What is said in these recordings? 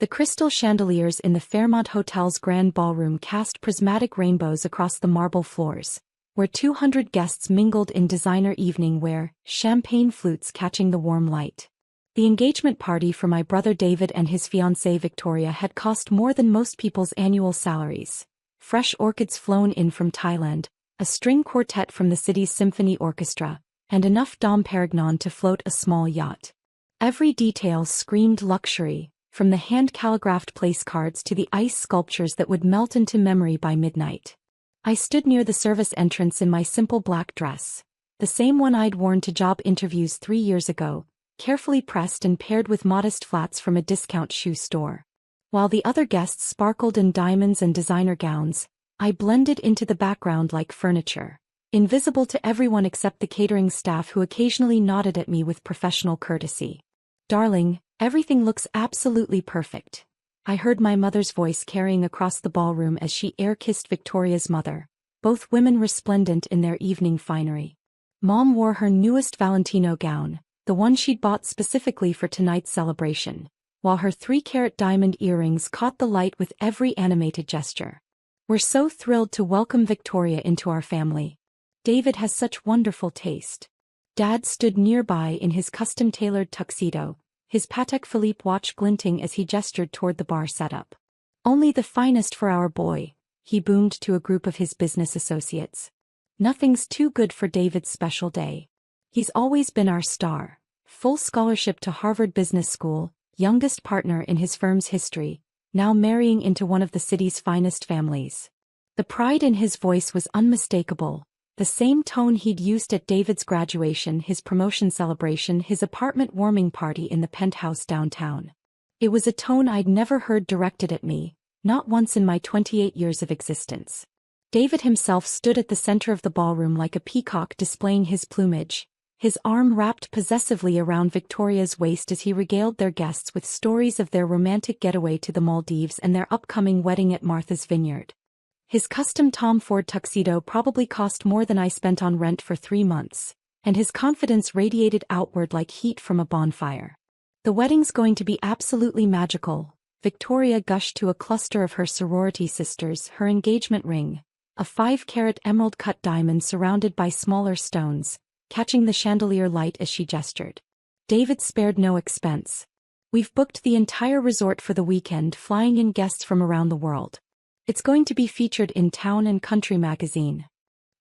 The crystal chandeliers in the Fairmont Hotel's grand ballroom cast prismatic rainbows across the marble floors, where 200 guests mingled in designer evening wear, champagne flutes catching the warm light. The engagement party for my brother David and his fiancée Victoria had cost more than most people's annual salaries. Fresh orchids flown in from Thailand, a string quartet from the city's symphony orchestra, and enough Dom Perignon to float a small yacht. Every detail screamed luxury, from the hand-calligraphed place cards to the ice sculptures that would melt into memory by midnight. I stood near the service entrance in my simple black dress, the same one I'd worn to job interviews 3 years ago, carefully pressed and paired with modest flats from a discount shoe store. While the other guests sparkled in diamonds and designer gowns, I blended into the background like furniture, invisible to everyone except the catering staff who occasionally nodded at me with professional courtesy. "Darling, everything looks absolutely perfect," I heard my mother's voice carrying across the ballroom as she air-kissed Victoria's mother, both women resplendent in their evening finery. Mom wore her newest Valentino gown, the one she'd bought specifically for tonight's celebration, while her 3-carat diamond earrings caught the light with every animated gesture. "We're so thrilled to welcome Victoria into our family. David has such wonderful taste." Dad stood nearby in his custom-tailored tuxedo, his Patek Philippe watch glinting as he gestured toward the bar setup. "Only the finest for our boy," he boomed to a group of his business associates. "Nothing's too good for David's special day. He's always been our star. Full scholarship to Harvard Business School, youngest partner in his firm's history, now marrying into one of the city's finest families." The pride in his voice was unmistakable, the same tone he'd used at David's graduation, his promotion celebration, his apartment warming party in the penthouse downtown. It was a tone I'd never heard directed at me, not once in my 28 years of existence. David himself stood at the center of the ballroom like a peacock displaying his plumage, his arm wrapped possessively around Victoria's waist as he regaled their guests with stories of their romantic getaway to the Maldives and their upcoming wedding at Martha's Vineyard. His custom Tom Ford tuxedo probably cost more than I spent on rent for 3 months, and his confidence radiated outward like heat from a bonfire. "The wedding's going to be absolutely magical," Victoria gushed to a cluster of her sorority sisters, her engagement ring, a 5-carat emerald-cut diamond surrounded by smaller stones, catching the chandelier light as she gestured. David spared no expense. "We've booked the entire resort for the weekend, flying in guests from around the world. It's going to be featured in Town and Country magazine."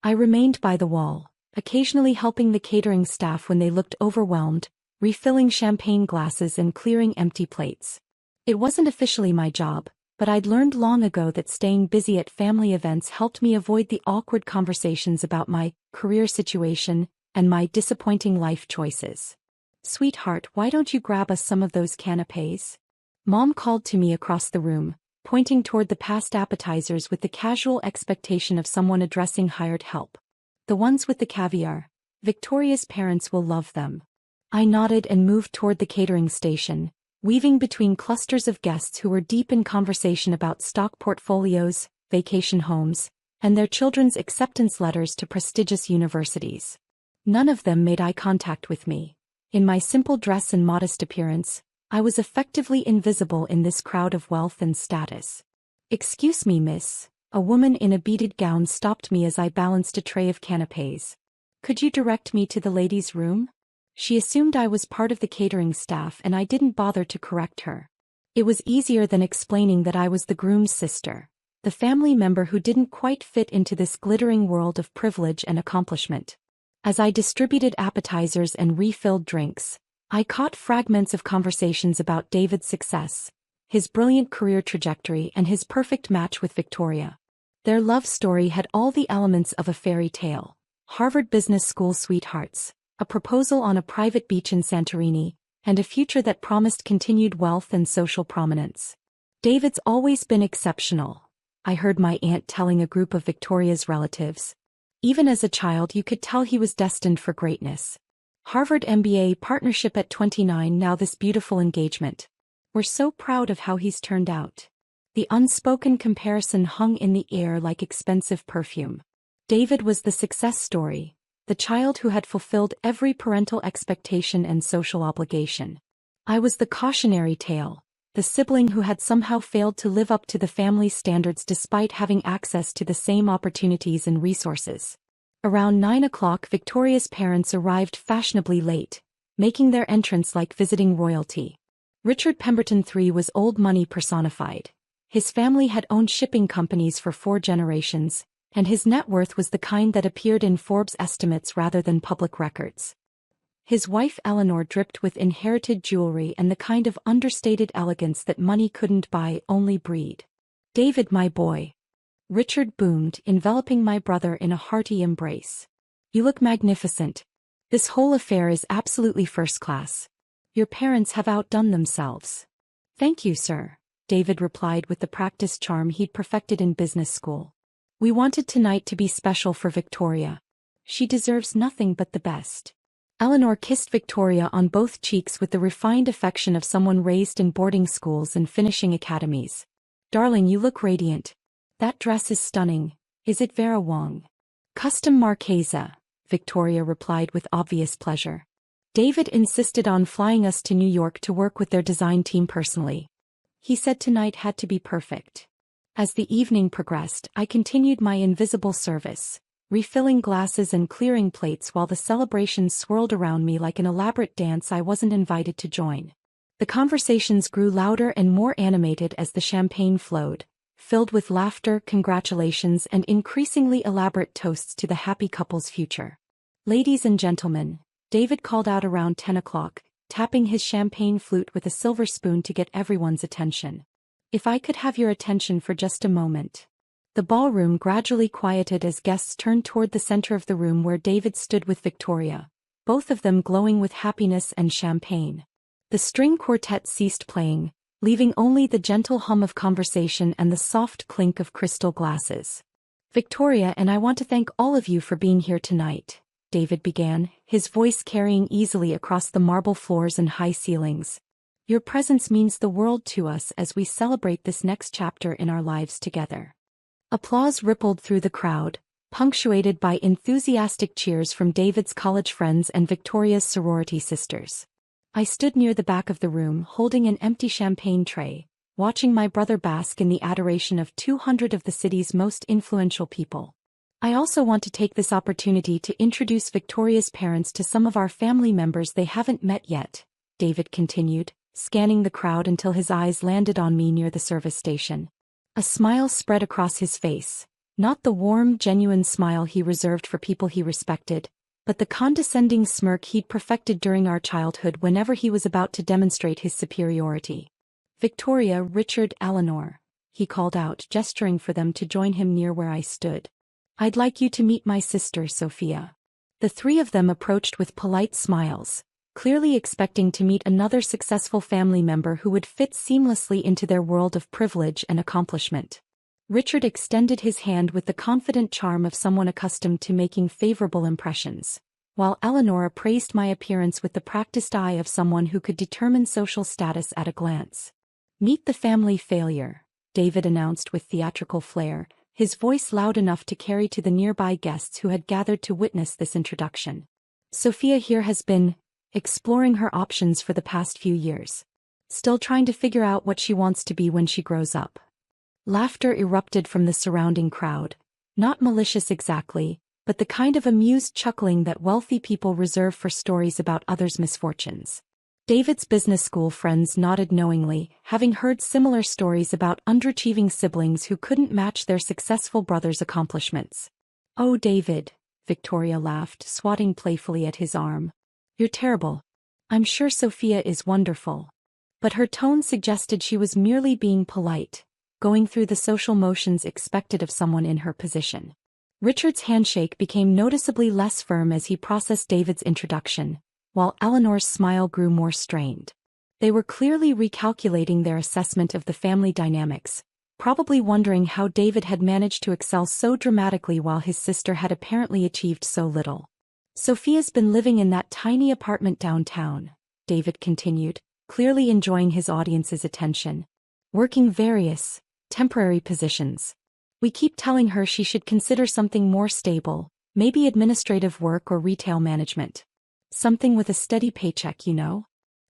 I remained by the wall, occasionally helping the catering staff when they looked overwhelmed, refilling champagne glasses and clearing empty plates. It wasn't officially my job, but I'd learned long ago that staying busy at family events helped me avoid the awkward conversations about my career situation and my disappointing life choices. "Sweetheart, why don't you grab us some of those canapés?" Mom called to me across the room, pointing toward the past appetizers with the casual expectation of someone addressing hired help. "The ones with the caviar. Victoria's parents will love them." I nodded and moved toward the catering station, weaving between clusters of guests who were deep in conversation about stock portfolios, vacation homes, and their children's acceptance letters to prestigious universities. None of them made eye contact with me. In my simple dress and modest appearance, I was effectively invisible in this crowd of wealth and status. "Excuse me, miss," a woman in a beaded gown stopped me as I balanced a tray of canapés. "Could you direct me to the ladies' room?" She assumed I was part of the catering staff and I didn't bother to correct her. It was easier than explaining that I was the groom's sister, the family member who didn't quite fit into this glittering world of privilege and accomplishment. As I distributed appetizers and refilled drinks, I caught fragments of conversations about David's success, his brilliant career trajectory, and his perfect match with Victoria. Their love story had all the elements of a fairy tale: Harvard Business School sweethearts, a proposal on a private beach in Santorini, and a future that promised continued wealth and social prominence. "David's always been exceptional," I heard my aunt telling a group of Victoria's relatives. "Even as a child you could tell he was destined for greatness. Harvard MBA partnership at 29, now this beautiful engagement. We're so proud of how he's turned out." The unspoken comparison hung in the air like expensive perfume. David was the success story, the child who had fulfilled every parental expectation and social obligation. I was the cautionary tale, the sibling who had somehow failed to live up to the family's standards despite having access to the same opportunities and resources. Around 9 o'clock, Victoria's parents arrived fashionably late, making their entrance like visiting royalty. Richard Pemberton III was old money personified. His family had owned shipping companies for 4 generations, and his net worth was the kind that appeared in Forbes estimates rather than public records. His wife Eleanor dripped with inherited jewelry and the kind of understated elegance that money couldn't buy, only breed. "David, my boy," Richard boomed, enveloping my brother in a hearty embrace. "You look magnificent. This whole affair is absolutely first class. Your parents have outdone themselves." "Thank you, sir," David replied with the practiced charm he'd perfected in business school. "We wanted tonight to be special for Victoria. She deserves nothing but the best." Eleanor kissed Victoria on both cheeks with the refined affection of someone raised in boarding schools and finishing academies. "Darling, you look radiant. That dress is stunning. Is it Vera Wang?" "Custom Marchesa," Victoria replied with obvious pleasure. "David insisted on flying us to New York to work with their design team personally. He said tonight had to be perfect." As the evening progressed, I continued my invisible service, refilling glasses and clearing plates while the celebrations swirled around me like an elaborate dance I wasn't invited to join. The conversations grew louder and more animated as the champagne flowed, filled with laughter, congratulations, and increasingly elaborate toasts to the happy couple's future. "Ladies and gentlemen," David called out around 10 o'clock, tapping his champagne flute with a silver spoon to get everyone's attention. "If I could have your attention for just a moment." The ballroom gradually quieted as guests turned toward the center of the room where David stood with Victoria, both of them glowing with happiness and champagne. The string quartet ceased playing, leaving only the gentle hum of conversation and the soft clink of crystal glasses. "Victoria and I want to thank all of you for being here tonight," David began, his voice carrying easily across the marble floors and high ceilings. "Your presence means the world to us as we celebrate this next chapter in our lives together." Applause rippled through the crowd, punctuated by enthusiastic cheers from David's college friends and Victoria's sorority sisters. I stood near the back of the room holding an empty champagne tray, watching my brother bask in the adoration of 200 of the city's most influential people. "I also want to take this opportunity to introduce Victoria's parents to some of our family members they haven't met yet," David continued, scanning the crowd until his eyes landed on me near the service station. A smile spread across his face, not the warm, genuine smile he reserved for people he respected, but the condescending smirk he'd perfected during our childhood whenever he was about to demonstrate his superiority. "Victoria, Richard, Eleanor," he called out, gesturing for them to join him near where I stood. "I'd like you to meet my sister, Sophia." The 3 of them approached with polite smiles, clearly expecting to meet another successful family member who would fit seamlessly into their world of privilege and accomplishment. Richard extended his hand with the confident charm of someone accustomed to making favorable impressions, while Eleanor appraised my appearance with the practiced eye of someone who could determine social status at a glance. "Meet the family failure," David announced with theatrical flair, his voice loud enough to carry to the nearby guests who had gathered to witness this introduction. "Sophia here has been exploring her options for the past few years. Still trying to figure out what she wants to be when she grows up." Laughter erupted from the surrounding crowd, not malicious exactly, but the kind of amused chuckling that wealthy people reserve for stories about others' misfortunes. David's business school friends nodded knowingly, having heard similar stories about underachieving siblings who couldn't match their successful brother's accomplishments. "Oh, David," Victoria laughed, swatting playfully at his arm. "You're terrible. I'm sure Sophia is wonderful." But her tone suggested she was merely being polite, going through the social motions expected of someone in her position. Richard's handshake became noticeably less firm as he processed David's introduction, while Eleanor's smile grew more strained. They were clearly recalculating their assessment of the family dynamics, probably wondering how David had managed to excel so dramatically while his sister had apparently achieved so little. "Sophia's been living in that tiny apartment downtown," David continued, clearly enjoying his audience's attention. "Working various, temporary positions. We keep telling her she should consider something more stable, maybe administrative work or retail management. Something with a steady paycheck, you know?"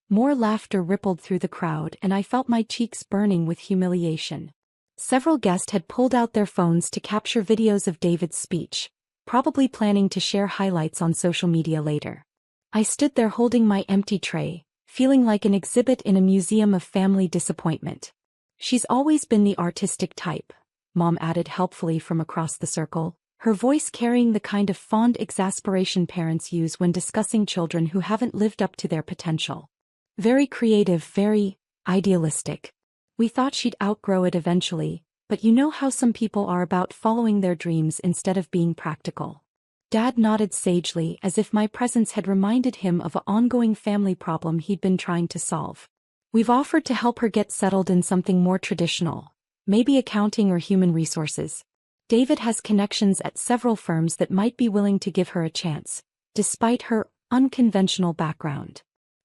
More laughter rippled through the crowd and I felt my cheeks burning with humiliation. Several guests had pulled out their phones to capture videos of David's speech, probably planning to share highlights on social media later. I stood there holding my empty tray, feeling like an exhibit in a museum of family disappointment. She's always been the artistic type, Mom added helpfully from across the circle, her voice carrying the kind of fond exasperation parents use when discussing children who haven't lived up to their potential. Very creative, very idealistic. We thought she'd outgrow it eventually, but you know how some people are about following their dreams instead of being practical. Dad nodded sagely as if my presence had reminded him of an ongoing family problem he'd been trying to solve. We've offered to help her get settled in something more traditional, maybe accounting or human resources. David has connections at several firms that might be willing to give her a chance, despite her unconventional background.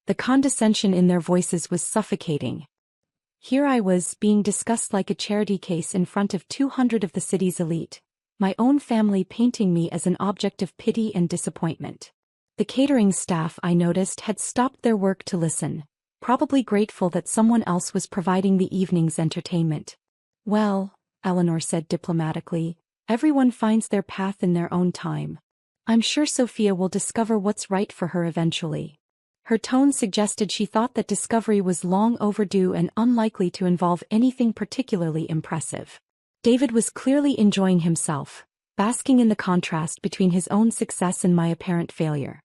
The condescension in their voices was suffocating. Here I was, being discussed like a charity case in front of 200 of the city's elite, my own family painting me as an object of pity and disappointment. The catering staff, I noticed, had stopped their work to listen, probably grateful that someone else was providing the evening's entertainment. Well, Eleanor said diplomatically, everyone finds their path in their own time. I'm sure Sophia will discover what's right for her eventually. Her tone suggested she thought that discovery was long overdue and unlikely to involve anything particularly impressive. David was clearly enjoying himself, basking in the contrast between his own success and my apparent failure.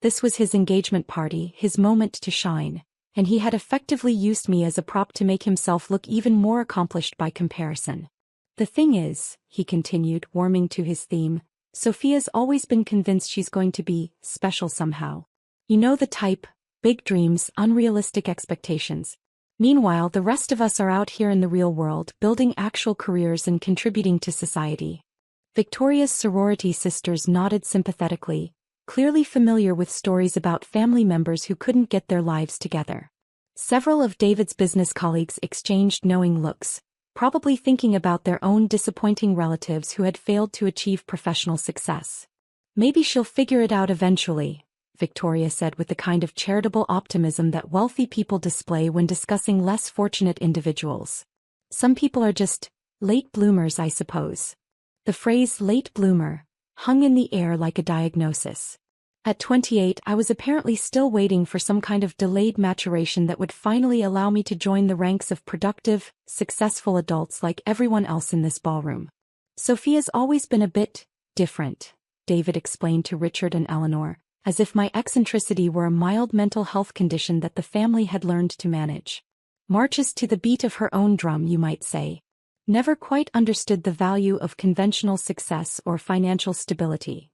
This was his engagement party, his moment to shine, and he had effectively used me as a prop to make himself look even more accomplished by comparison. The thing is, he continued, warming to his theme, Sophia's always been convinced she's going to be special somehow. You know the type, big dreams, unrealistic expectations. Meanwhile, the rest of us are out here in the real world, building actual careers and contributing to society. Victoria's sorority sisters nodded sympathetically, clearly familiar with stories about family members who couldn't get their lives together. Several of David's business colleagues exchanged knowing looks, probably thinking about their own disappointing relatives who had failed to achieve professional success. Maybe she'll figure it out eventually, Victoria said with the kind of charitable optimism that wealthy people display when discussing less fortunate individuals. Some people are just late bloomers, I suppose. The phrase late bloomer hung in the air like a diagnosis. At 28, I was apparently still waiting for some kind of delayed maturation that would finally allow me to join the ranks of productive, successful adults like everyone else in this ballroom. Sophia's always been a bit different, David explained to Richard and Eleanor, as if my eccentricity were a mild mental health condition that the family had learned to manage. Marches to the beat of her own drum, you might say. Never quite understood the value of conventional success or financial stability.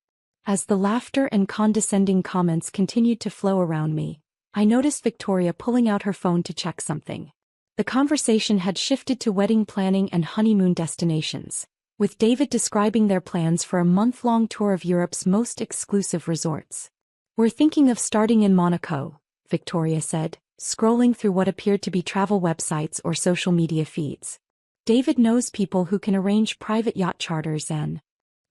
As the laughter and condescending comments continued to flow around me, I noticed Victoria pulling out her phone to check something. The conversation had shifted to wedding planning and honeymoon destinations, with David describing their plans for a month-long tour of Europe's most exclusive resorts. We're thinking of starting in Monaco, Victoria said, scrolling through what appeared to be travel websites or social media feeds. David knows people who can arrange private yacht charters and...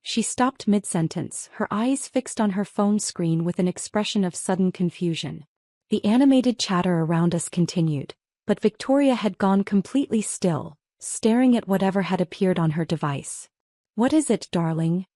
She stopped mid-sentence, her eyes fixed on her phone screen with an expression of sudden confusion. The animated chatter around us continued, but Victoria had gone completely still, staring at whatever had appeared on her device. What is it, darling?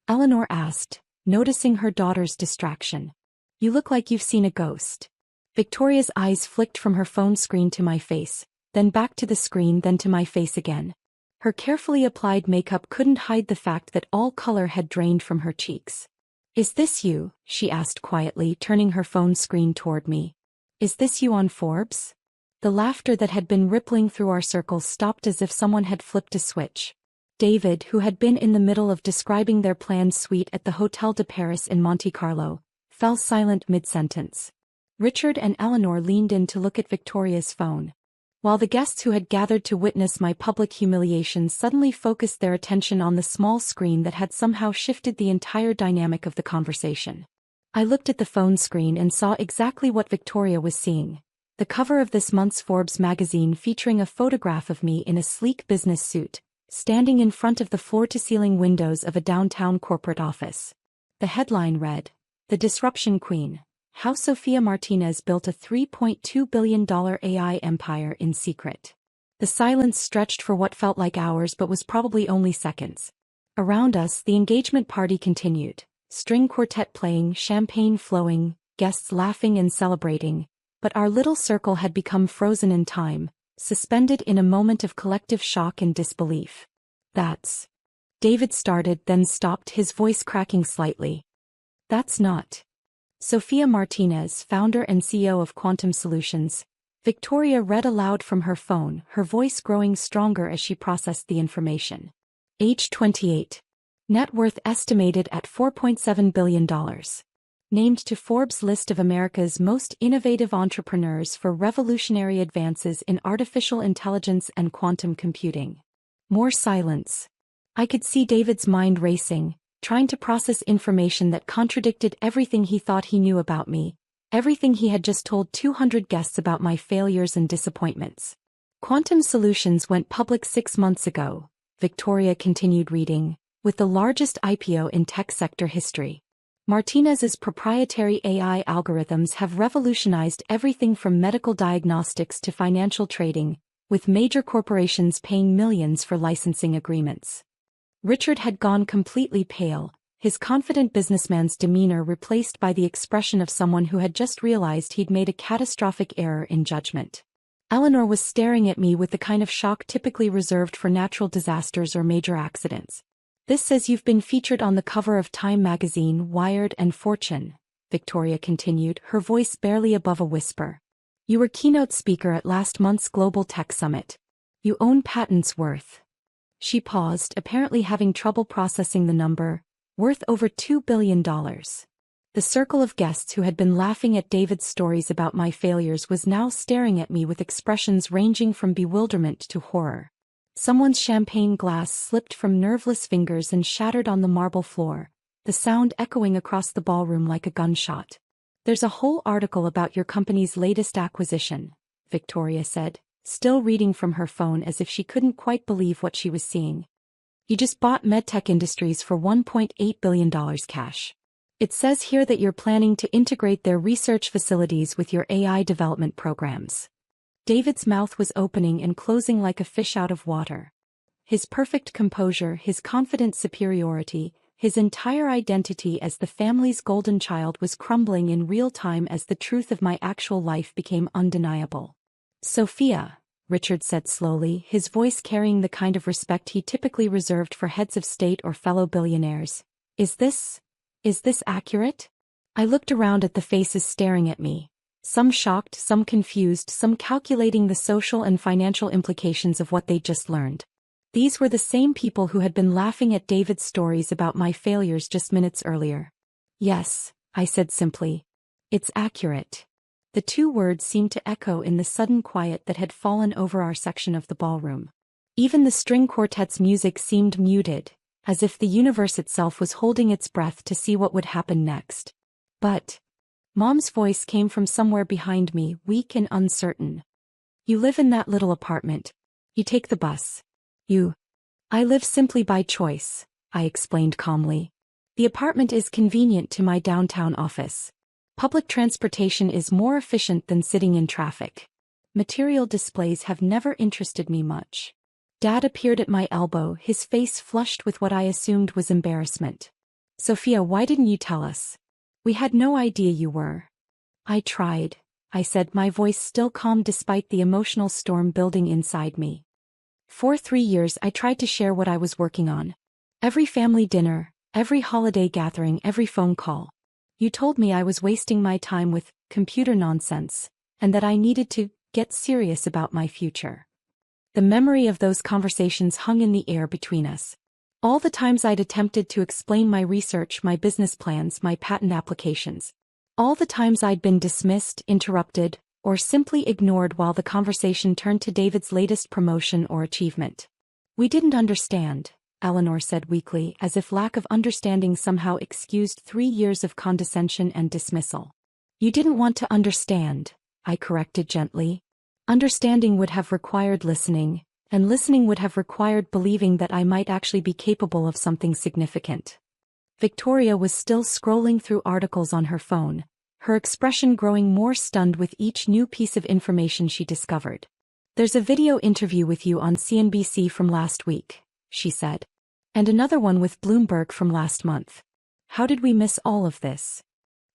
Eleanor asked, noticing her daughter's distraction. You look like you've seen a ghost. Victoria's eyes flicked from her phone screen to my face, then back to the screen, then to my face again. Her carefully applied makeup couldn't hide the fact that all color had drained from her cheeks. Is this you? She asked quietly, turning her phone screen toward me. Is this you on Forbes? The laughter that had been rippling through our circle stopped as if someone had flipped a switch. David, who had been in the middle of describing their planned suite at the Hotel de Paris in Monte Carlo, fell silent mid-sentence. Richard and Eleanor leaned in to look at Victoria's phone, while the guests who had gathered to witness my public humiliation suddenly focused their attention on the small screen that had somehow shifted the entire dynamic of the conversation. I looked at the phone screen and saw exactly what Victoria was seeing. The cover of this month's Forbes magazine featuring a photograph of me in a sleek business suit, standing in front of the floor-to-ceiling windows of a downtown corporate office. The headline read, "The Disruption Queen, How Sofia Martinez Built a $3.2 billion AI Empire in Secret. The silence stretched for what felt like hours but was probably only seconds. Around us, the engagement party continued, string quartet playing, champagne flowing, guests laughing and celebrating, but our little circle had become frozen in time, suspended in a moment of collective shock and disbelief. That's... David started, then stopped, his voice cracking slightly. That's not... Sofia Martinez, founder and CEO of Quantum Solutions, Victoria read aloud from her phone, her voice growing stronger as she processed the information. Age 28. Net worth estimated at $4.7 billion. Named to Forbes' list of America's most innovative entrepreneurs for revolutionary advances in artificial intelligence and quantum computing. More silence. I could see David's mind racing, trying to process information that contradicted everything he thought he knew about me, everything he had just told 200 guests about my failures and disappointments. Quantum Solutions went public 6 months ago, Victoria continued reading, with the largest IPO in tech sector history. Martinez's proprietary AI algorithms have revolutionized everything from medical diagnostics to financial trading, with major corporations paying millions for licensing agreements. Richard had gone completely pale, his confident businessman's demeanor replaced by the expression of someone who had just realized he'd made a catastrophic error in judgment. Eleanor was staring at me with the kind of shock typically reserved for natural disasters or major accidents. This says you've been featured on the cover of Time magazine, Wired and Fortune, Victoria continued, her voice barely above a whisper. You were keynote speaker at last month's Global Tech Summit. You own patents worth. She paused, apparently having trouble processing the number, worth over $2 billion. The circle of guests who had been laughing at David's stories about my failures was now staring at me with expressions ranging from bewilderment to horror. Someone's champagne glass slipped from nerveless fingers and shattered on the marble floor, the sound echoing across the ballroom like a gunshot. There's a whole article about your company's latest acquisition, Victoria said, still reading from her phone as if she couldn't quite believe what she was seeing. You just bought MedTech Industries for $1.8 billion cash. It says here that you're planning to integrate their research facilities with your AI development programs. David's mouth was opening and closing like a fish out of water. His perfect composure, his confident superiority, his entire identity as the family's golden child was crumbling in real time as the truth of my actual life became undeniable. Sophia, Richard said slowly, his voice carrying the kind of respect he typically reserved for heads of state or fellow billionaires. Is this accurate? I looked around at the faces staring at me. Some shocked, some confused, some calculating the social and financial implications of what they'd just learned. These were the same people who had been laughing at David's stories about my failures just minutes earlier. Yes, I said simply. It's accurate. The two words seemed to echo in the sudden quiet that had fallen over our section of the ballroom. Even the string quartet's music seemed muted, as if the universe itself was holding its breath to see what would happen next. But Mom's voice came from somewhere behind me, weak and uncertain. You live in that little apartment. You take the bus. I live simply by choice, I explained calmly. The apartment is convenient to my downtown office. Public transportation is more efficient than sitting in traffic. Material displays have never interested me much. Dad appeared at my elbow, his face flushed with what I assumed was embarrassment. Sophia, why didn't you tell us? We had no idea you were. I tried, I said, my voice still calm despite the emotional storm building inside me. For 3 years I tried to share what I was working on. Every family dinner, every holiday gathering, every phone call. You told me I was wasting my time with computer nonsense, and that I needed to get serious about my future. The memory of those conversations hung in the air between us. All the times I'd attempted to explain my research, my business plans, my patent applications. All the times I'd been dismissed, interrupted, or simply ignored while the conversation turned to David's latest promotion or achievement. We didn't understand, Eleanor said weakly, as if lack of understanding somehow excused 3 years of condescension and dismissal. You didn't want to understand, I corrected gently. Understanding would have required listening, and listening would have required believing that I might actually be capable of something significant. Victoria was still scrolling through articles on her phone, her expression growing more stunned with each new piece of information she discovered. "There's a video interview with you on CNBC from last week," she said. "And another one with Bloomberg from last month. How did we miss all of this?"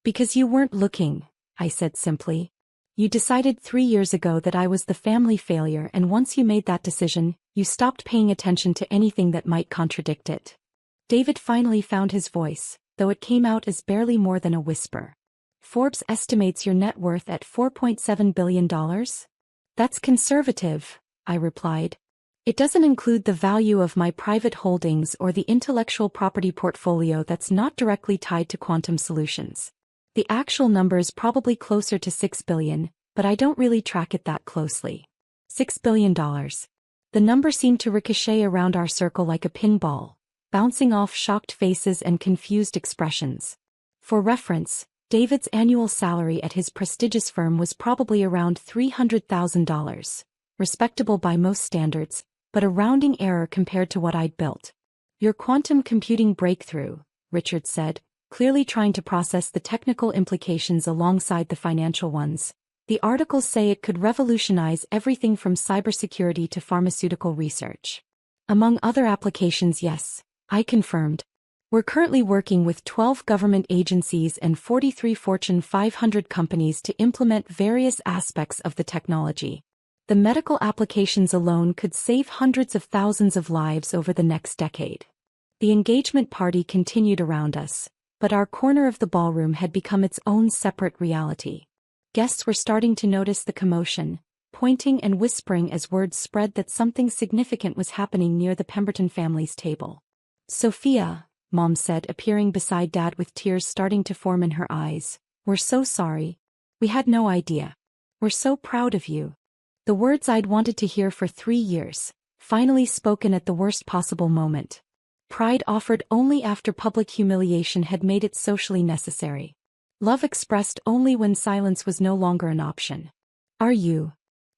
"Because you weren't looking," I said simply. "You decided 3 years ago that I was the family failure, and once you made that decision, you stopped paying attention to anything that might contradict it." David finally found his voice, though it came out as barely more than a whisper. "Forbes estimates your net worth at $4.7 billion? That's conservative," I replied. "It doesn't include the value of my private holdings or the intellectual property portfolio that's not directly tied to quantum solutions. The actual number is probably closer to $6 billion, but I don't really track it that closely." $6 billion. The number seemed to ricochet around our circle like a pinball, bouncing off shocked faces and confused expressions. For reference, David's annual salary at his prestigious firm was probably around $300,000, respectable by most standards, but a rounding error compared to what I'd built. "Your quantum computing breakthrough," Richard said, clearly trying to process the technical implications alongside the financial ones. "The articles say it could revolutionize everything from cybersecurity to pharmaceutical research." "Among other applications, yes," I confirmed. "We're currently working with 12 government agencies and 43 Fortune 500 companies to implement various aspects of the technology. The medical applications alone could save hundreds of thousands of lives over the next decade." The engagement party continued around us, but our corner of the ballroom had become its own separate reality. Guests were starting to notice the commotion, pointing and whispering as word spread that something significant was happening near the Pemberton family's table. "Sophia," Mom said, appearing beside Dad with tears starting to form in her eyes, "we're so sorry. We had no idea. We're so proud of you." The words I'd wanted to hear for 3 years, finally spoken at the worst possible moment. Pride offered only after public humiliation had made it socially necessary. Love expressed only when silence was no longer an option. "Are you?"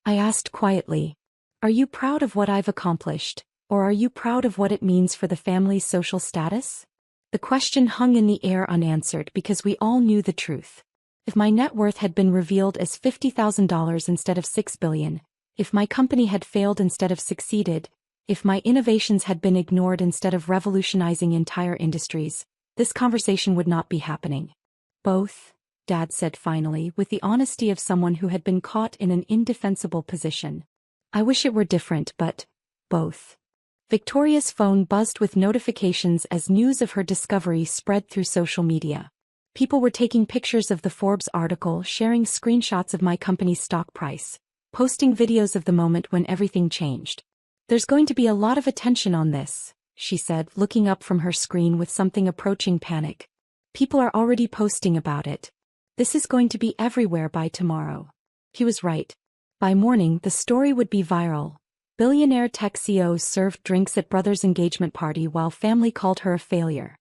I asked quietly. "Are you proud of what I've accomplished, or are you proud of what it means for the family's social status?" The question hung in the air unanswered because we all knew the truth. If my net worth had been revealed as $50,000 instead of $6 billion, if my company had failed instead of succeeded, if my innovations had been ignored instead of revolutionizing entire industries, this conversation would not be happening. "Both," Dad said finally, with the honesty of someone who had been caught in an indefensible position. "I wish it were different, but both." Victoria's phone buzzed with notifications as news of her discovery spread through social media. People were taking pictures of the Forbes article, sharing screenshots of my company's stock price, posting videos of the moment when everything changed. "There's going to be a lot of attention on this," she said, looking up from her screen with something approaching panic. "People are already posting about it. This is going to be everywhere by tomorrow." He was right. By morning, the story would be viral. Billionaire tech CEOs served drinks at brother's engagement party while family called her a failure.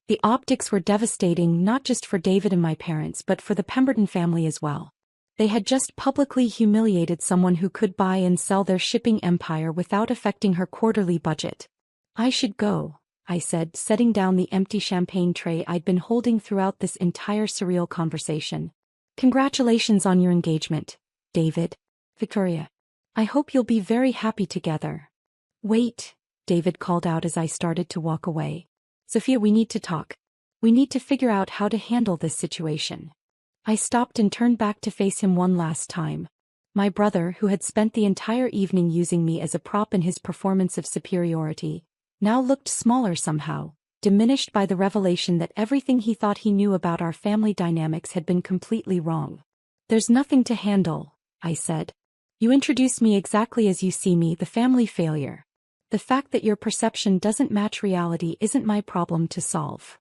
The optics were devastating not just for David and my parents but for the Pemberton family as well. They had just publicly humiliated someone who could buy and sell their shipping empire without affecting her quarterly budget. "I should go," I said, setting down the empty champagne tray I'd been holding throughout this entire surreal conversation. "Congratulations on your engagement, David." "Victoria. I hope you'll be very happy together." "Wait," David called out as I started to walk away. "Sophia, we need to talk. We need to figure out how to handle this situation." I stopped and turned back to face him one last time. My brother, who had spent the entire evening using me as a prop in his performance of superiority, now looked smaller somehow, diminished by the revelation that everything he thought he knew about our family dynamics had been completely wrong. "There's nothing to handle," I said. "You introduced me exactly as you see me, the family failure. The fact that your perception doesn't match reality isn't my problem to solve.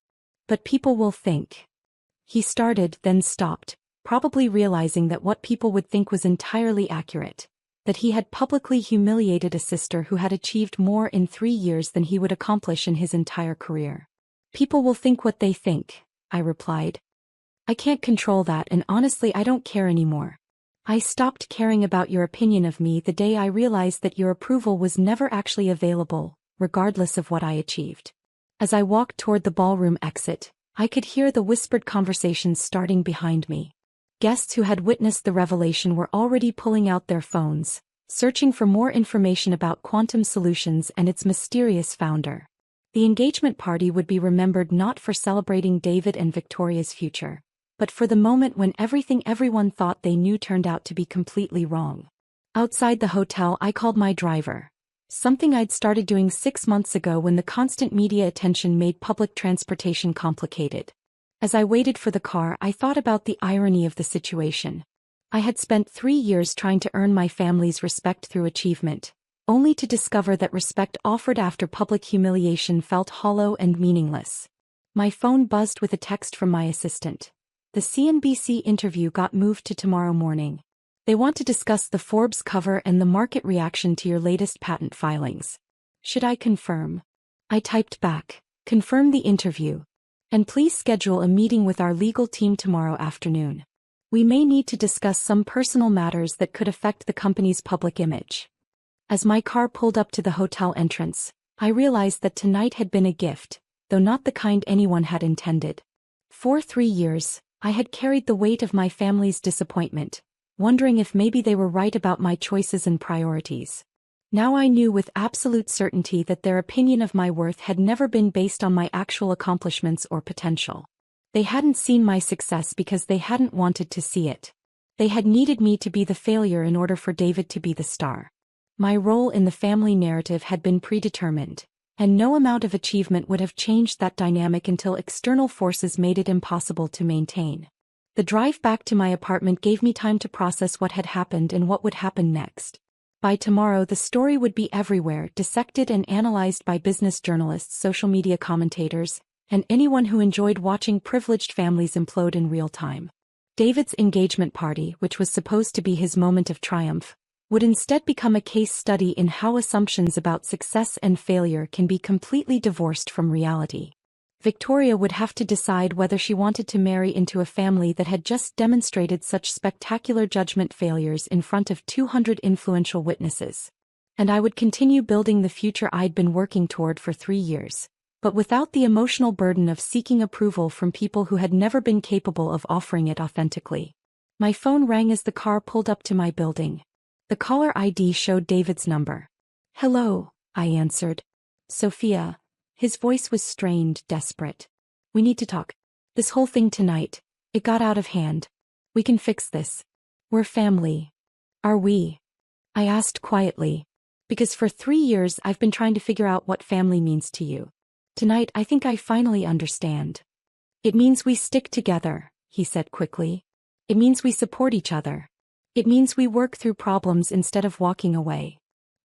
But people will think." He started, then stopped, probably realizing that what people would think was entirely accurate, that he had publicly humiliated a sister who had achieved more in 3 years than he would accomplish in his entire career. "People will think what they think," I replied. "I can't control that, and honestly I don't care anymore. I stopped caring about your opinion of me the day I realized that your approval was never actually available, regardless of what I achieved." As I walked toward the ballroom exit, I could hear the whispered conversations starting behind me. Guests who had witnessed the revelation were already pulling out their phones, searching for more information about quantum solutions and its mysterious founder. The engagement party would be remembered not for celebrating David and Victoria's future, but for the moment when everything everyone thought they knew turned out to be completely wrong. Outside the hotel, I called my driver. Something I'd started doing 6 months ago when the constant media attention made public transportation complicated. As I waited for the car, I thought about the irony of the situation. I had spent 3 years trying to earn my family's respect through achievement, only to discover that respect offered after public humiliation felt hollow and meaningless. My phone buzzed with a text from my assistant. The CNBC interview got moved to tomorrow morning. They want to discuss the Forbes cover and the market reaction to your latest patent filings. Should I confirm? I typed back, confirm the interview. And please schedule a meeting with our legal team tomorrow afternoon. We may need to discuss some personal matters that could affect the company's public image. As my car pulled up to the hotel entrance, I realized that tonight had been a gift, though not the kind anyone had intended. For 3 years, I had carried the weight of my family's disappointment, wondering if maybe they were right about my choices and priorities. Now I knew with absolute certainty that their opinion of my worth had never been based on my actual accomplishments or potential. They hadn't seen my success because they hadn't wanted to see it. They had needed me to be the failure in order for David to be the star. My role in the family narrative had been predetermined, and no amount of achievement would have changed that dynamic until external forces made it impossible to maintain. The drive back to my apartment gave me time to process what had happened and what would happen next. By tomorrow, the story would be everywhere, dissected and analyzed by business journalists, social media commentators, and anyone who enjoyed watching privileged families implode in real time. David's engagement party, which was supposed to be his moment of triumph, would instead become a case study in how assumptions about success and failure can be completely divorced from reality. Victoria would have to decide whether she wanted to marry into a family that had just demonstrated such spectacular judgment failures in front of 200 influential witnesses. And I would continue building the future I'd been working toward for 3 years, but without the emotional burden of seeking approval from people who had never been capable of offering it authentically. My phone rang as the car pulled up to my building. The caller ID showed David's number. "Hello," I answered. "Sophia." His voice was strained, desperate. "We need to talk. This whole thing tonight, it got out of hand. We can fix this. We're family." "Are we?" I asked quietly. "Because for 3 years I've been trying to figure out what family means to you. Tonight I think I finally understand." "It means we stick together," he said quickly. "It means we support each other. It means we work through problems instead of walking away."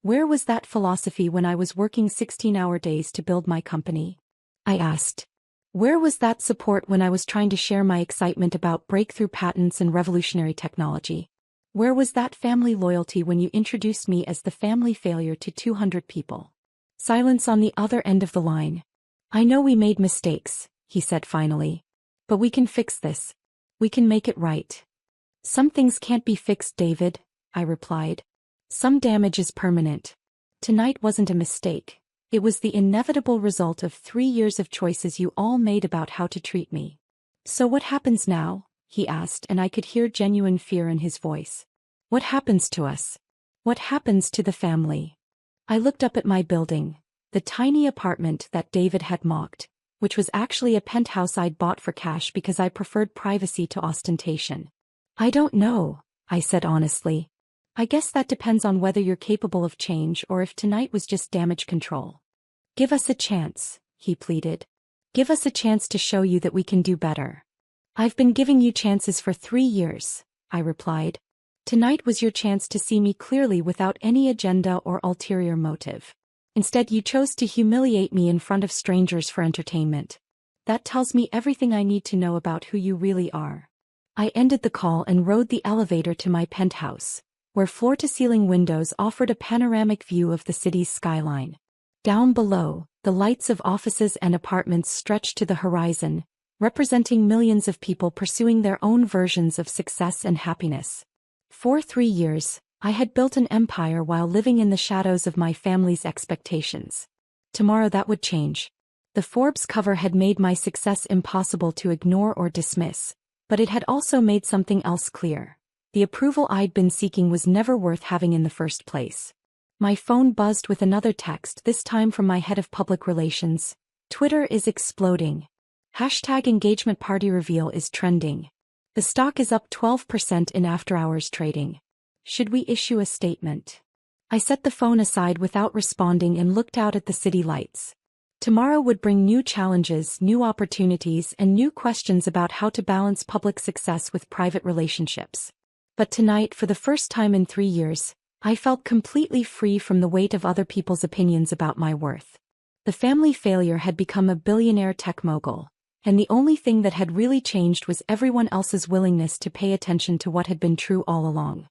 Where was that philosophy when I was working 16-hour days to build my company? I asked. Where was that support when I was trying to share my excitement about breakthrough patents and revolutionary technology? Where was that family loyalty when you introduced me as the family failure to 200 people? Silence on the other end of the line. "I know we made mistakes," he said finally. "But we can fix this. We can make it right." "Some things can't be fixed, David," I replied. "Some damage is permanent. Tonight wasn't a mistake. It was the inevitable result of 3 years of choices you all made about how to treat me." "So what happens now?" he asked, and I could hear genuine fear in his voice. "What happens to us? What happens to the family?" I looked up at my building, the tiny apartment that David had mocked, which was actually a penthouse I'd bought for cash because I preferred privacy to ostentation. "I don't know," I said honestly. "I guess that depends on whether you're capable of change or if tonight was just damage control." "Give us a chance," he pleaded. "Give us a chance to show you that we can do better." "I've been giving you chances for 3 years," I replied. "Tonight was your chance to see me clearly without any agenda or ulterior motive. Instead, you chose to humiliate me in front of strangers for entertainment. That tells me everything I need to know about who you really are." I ended the call and rode the elevator to my penthouse, where floor-to-ceiling windows offered a panoramic view of the city's skyline. Down below, the lights of offices and apartments stretched to the horizon, representing millions of people pursuing their own versions of success and happiness. For 3 years, I had built an empire while living in the shadows of my family's expectations. Tomorrow that would change. The Forbes cover had made my success impossible to ignore or dismiss, but it had also made something else clear. The approval I'd been seeking was never worth having in the first place. My phone buzzed with another text, this time from my head of public relations. Twitter is exploding. #engagement party reveal is trending. The stock is up 12% in after-hours trading. Should we issue a statement? I set the phone aside without responding and looked out at the city lights. Tomorrow would bring new challenges, new opportunities, and new questions about how to balance public success with private relationships. But tonight, for the first time in 3 years, I felt completely free from the weight of other people's opinions about my worth. The family failure had become a billionaire tech mogul, and the only thing that had really changed was everyone else's willingness to pay attention to what had been true all along.